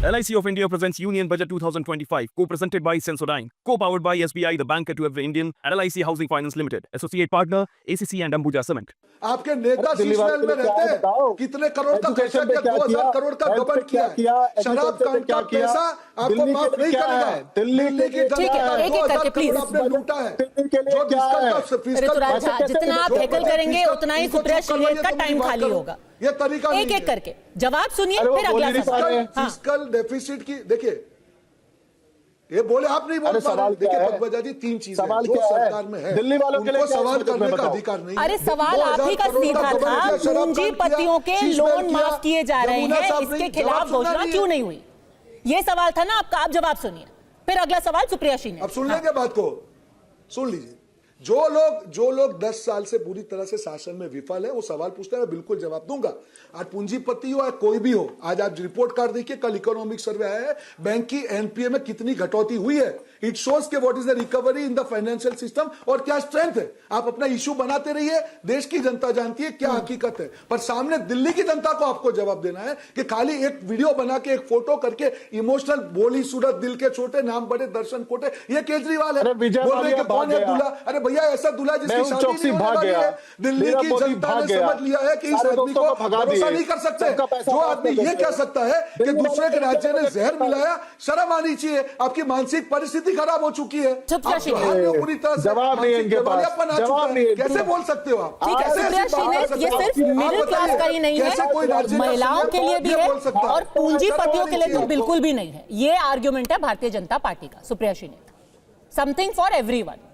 LIC of India presents Union Budget 2025, co-presented by Sensodyne, co-powered by SBI, the banker to every Indian, and LIC Housing Finance Limited, associate partner ACC and Ambuja Cement. आपके नेता शीशमहल में रहते हैं, कितने करोड़ का खर्चा किया, 2000 करोड़ का गबन किया, शराब कांड का पैसा आपको माफ नहीं करेगा। दिल्ली की जनता का 2000 करोड़ आपने लूटा है। जितना आप हैकल करेंगे उतना ही सुप्रिया श्रीनेत का टाइम खाली होगा। ये तरीका एक एक करके जवाब सुनिए, फिर अगला सवाल। फिस्कल डेफिसिट की देखिए, ये बोले आप नहीं बोल पा रहे। देखिए पद्मजा जी, तीन चीजें जो सरकार में है, दिल्ली वालों के लिए सवाल करने का अधिकार नहीं। अरे सवाल आप ही का सीधा था, पूंजीपतियों के लोन माफ किए जा रहे हैं, इसके खिलाफ घोषणा क्यों नहीं हुई? ये सवाल था ना आपका, आप जवाब सुनिए, फिर अगला सवाल सुप्रिया श्रीनेत। अब सुन लेंगे बात को, सुन लीजिए। जो लोग 10 साल से पूरी तरह से शासन में विफल है, वो सवाल पूछते हैं, मैं बिल्कुल जवाब दूंगा। आज पूंजीपति हो या कोई भी हो, आज आप रिपोर्ट कार्ड देखिए, कल इकोनॉमिक सर्वे आया है, बैंक की एनपीए में कितनी कटौती हुई है। इट शोज के what is the recovery in the financial system और क्या स्ट्रेंथ है। आप अपना इश्यू बनाते रहिए, देश की जनता जानती है क्या हकीकत है, पर सामने दिल्ली की जनता को आपको जवाब देना है कि खाली एक वीडियो बना के, एक फोटो करके, इमोशनल बोली सूरत, दिल के छोटे, नाम बड़े, दर्शन कोटे, ये केजरीवाल है। बोल रहे कि कौन है दूल्हा? अरे भैया, ऐसा दूल्हा जिसकी शादी नहीं होने वाली है। दिल्ली की जनता ने समझ लिया है कि इस आदमी को भरोसा नहीं कर सकते। जो आदमी ये कह सकता है कि दूसरे के राज्य ने जहर मिलाया, शर्म आनी चाहिए। आपकी मानसिक परिस्थिति खराब हो चुकी है, पूरी तरह से जवाब नहीं है इनके पास, जवाब नहीं है। कैसे बोल सकते हो आप? ठीक है सुप्रिया श्रीनेत, ये सिर्फ मिडिल क्लास का ही नहीं है, महिलाओं के लिए भी है और पूंजीपतियों के लिए तो बिल्कुल भी नहीं है। ये आर्ग्यूमेंट है भारतीय जनता पार्टी का। Supriya Shrinate, something for everyone.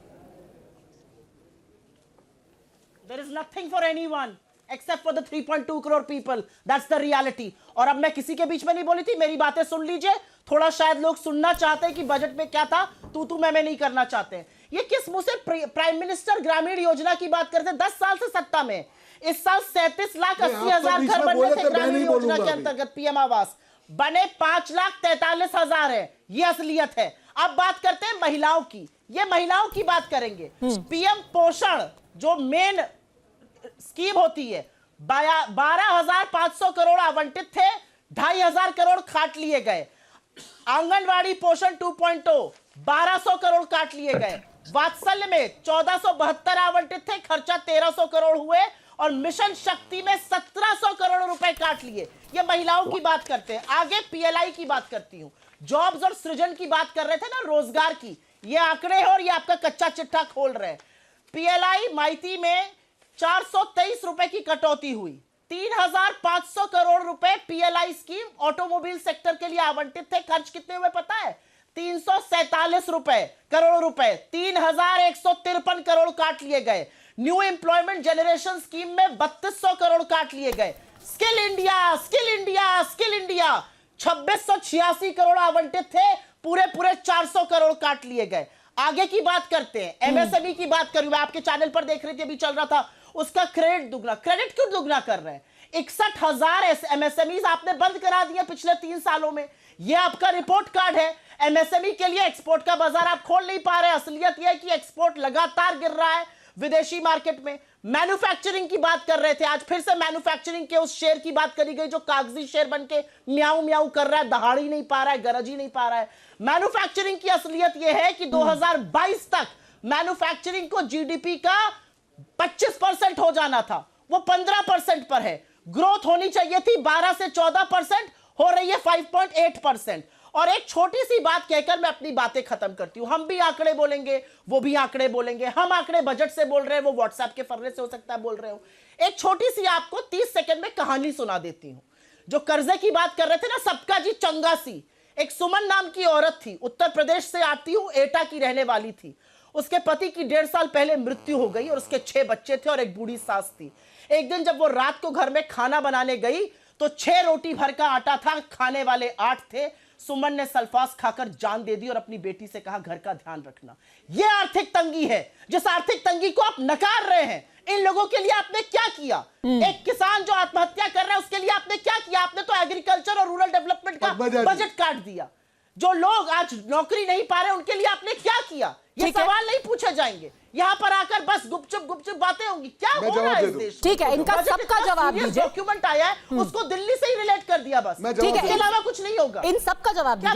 There is nothing for anyone except for the 3.2 crore people. That's the reality. और अब मैं किसी के बीच में नहीं बोली थी, मेरी बातें सुन लीजिए। थोड़ा शायद लोग सुनना चाहते हैं कि बजट में क्या था, तू मैं नहीं करना चाहते हैं। ये किस मुंह से प्राइम मिनिस्टर ग्रामीण योजना की बात करते हैं? 10 साल से सत्ता में, इस साल 37,80,000 घर बनने थे ग्रामीण योजना के अंतर्गत। पीएम आवास बने 5,43,000 है, ये असलियत है। अब बात करते हैं महिलाओं की, ये महिलाओं की बात करेंगे। पीएम पोषण जो मेन स्कीम होती है, 12,500 करोड़ आवंटित थे, 2,500 करोड़ काट लिए गए। आंगनवाड़ी पोषण 2.0 1200 करोड़ काट लिए गए। वात्सल्य में 1472 आवंटित थे, खर्चा 1300 करोड़ हुए और मिशन शक्ति में 1700 करोड़ रुपए काट लिए। ये महिलाओं की बात करते हैं। आगे पीएलआई की बात करती हूं, जॉब्स और सृजन की बात कर रहे थे ना, रोजगार की। ये आंकड़े और ये आपका कच्चा चिट्ठा खोल रहे हैं। पीएलआई माइती में 423 रुपए की कटौती हुई, 3,500 करोड़ रुपए पीएलआई स्कीम ऑटोमोबाइल सेक्टर के लिए आवंटित थे। खर्च कितने हुए पता है? 347 करोड़ रुपए, 3,153 करोड़ काट लिए गए। न्यू एम्प्लॉयमेंट जनरेशन स्कीम में 3,200 करोड़ काट लिए गए। Skill India, skill India, skill India 2,686 crore आवंटित थे, पूरे 400 करोड़ काट लिए गए। आगे की बात करते हैं, एमएसएमई की बात करूं, मैं आपके चैनल पर देख रही थी, अभी चल रहा था, उसका क्रेडिट दुगना। क्रेडिट क्यों दुगना कर रहे हैं? 61,000 एमएसएमई आपने बंद करा दिए पिछले 3 सालों में। यह आपका रिपोर्ट कार्ड है। एमएसएमई के लिए एक्सपोर्ट का बाजार आप खोल नहीं पा रहे। असलियत यह है कि एक्सपोर्ट लगातार गिर रहा है विदेशी मार्केट में। मैन्युफैक्चरिंग की बात कर रहे थे, आज फिर से मैन्युफैक्चरिंग के उस शेयर की बात करी गई जो कागजी शेयर बनके म्याऊ म्याऊ कर रहा है, दहाड़ ही नहीं पा रहा है, गरज ही नहीं पा रहा है। मैन्युफैक्चरिंग की असलियत यह है कि 2022 तक मैन्युफैक्चरिंग को जीडीपी का 25% हो जाना था, वो 15% पर है। ग्रोथ होनी चाहिए थी 12 से 14%, हो रही है 5.8%। और एक छोटी सी बात कहकर मैं अपनी बातें खत्म करती हूं। हम भी आंकड़े बोलेंगे, वो भी आंकड़े बोलेंगे। हम आंकड़े बजट से बोल रहे हैं, वो व्हाट्सएप के फर्रे से हो सकता है बोल रहे हो। एक छोटी सी आपको 30 सेकंड में कहानी सुना देती हूं। जो कर्जे की बात कर रहे थे ना, सबका जी चंगासी, एक सुमन नाम की औरत थी, उत्तर प्रदेश से आती हूं, एटा की रहने वाली थी। उसके पति की 1.5 साल पहले मृत्यु हो गई और उसके 6 बच्चे थे और एक बूढ़ी सास थी। एक दिन जब वो रात को घर में खाना बनाने गई तो 6 रोटी भर का आटा था, खाने वाले 8 थे। सुमन ने सल्फास खाकर जान दे दी और अपनी बेटी से कहा, घर का ध्यान रखना। यह आर्थिक तंगी है, जिस आर्थिक तंगी को आप नकार रहे हैं। इन लोगों के लिए आपने क्या किया? एक किसान जो आत्महत्या कर रहा है उसके लिए आपने क्या किया? आपने तो एग्रीकल्चर और रूरल डेवलपमेंट का बजट काट दिया। जो लोग आज नौकरी नहीं पा रहे उनके लिए आपने क्या किया, ये ठीक है। सवाल नहीं पूछे जाएंगे। यहाँ पर आकर बस गुपचुप बातें होंगी, क्या मैं हो रहा जवाब है दे इस दूं। देश में? ठीक है, इनका बजट सबका इतना जवाब serious दीजिए। डॉक्यूमेंट आया है, उसको दिल्ली से ही रिलेट कर दिया बस, मैं ठीक है, इसके अलावा कुछ नहीं होगा। इन सबका जवाब दीजिए।